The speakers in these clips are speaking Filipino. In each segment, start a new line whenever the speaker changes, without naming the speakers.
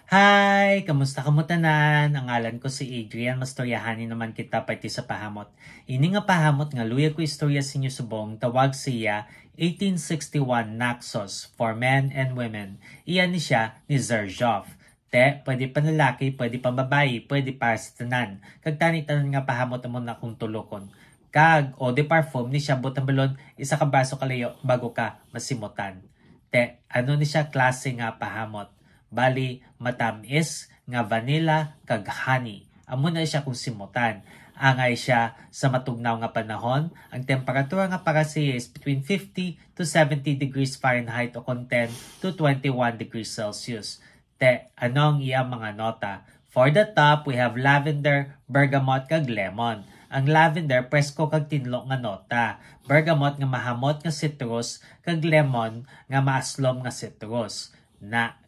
Hi! Kamusta ka mo tanan? Ang ngalan ko si Adrian. Mastoryahanin naman kita pati sa pahamot. Ini nga pahamot nga luya ko istorya sa inyo subong tawag siya 1861 Naxos for Men and Women. Iyan ni siya ni Zerjov. Pwede pa lalaki, pwede pa babae, pwede pa sa tanan. Kag tanan nga pahamot mo na kung tulokon. Kag o de parfum ni siya butang balon isa ka baso kalayo bago ka masimutan. Ano ni siya klase nga pahamot? Bali, matamis nga vanilla kag honey. Amo na siya kung simutan. Angay siya sa matugnaw nga panahon. Ang temperatura nga para siya is between 50 to 70 degrees Fahrenheit o 10 to 21 degrees Celsius. Ano ang iyang mga nota? For the top, we have lavender, bergamot kag lemon. Ang lavender, presko kag tinlo nga nota. Bergamot nga mahamot nga citrus, kag lemon nga maaslom nga citrus.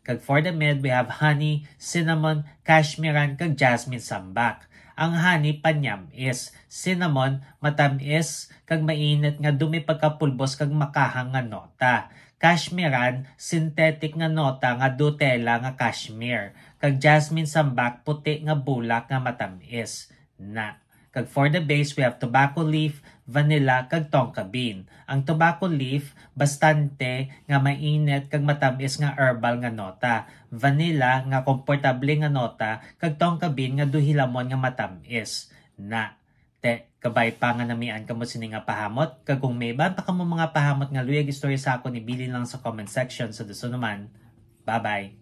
Kag for the mid, we have honey, cinnamon, cashmeran, kag jasmine sambak. Ang honey panyam is cinnamon, matamis, kag mainit nga dumi pagkapulbos kag makahang nga nota. Cashmeran, synthetic nga nota nga dutela nga cashmere. Kag jasmine sambak, puti nga bulak nga matamis. Kag for the base, we have tobacco leaf, vanilla, kag tonka bean. Ang tobacco leaf, bastante nga mainit kag matamis nga herbal nga nota. Vanilla nga komportable nga nota, kag tonka bean nga duhilamon nga matamis. Kabay pa nga namian kamo sini nga pahamot. Kag kung may iban pa kamo mga pahamot nga luyag istorya sa ako, ibili lang sa comment section sa duso naman. Bye-bye!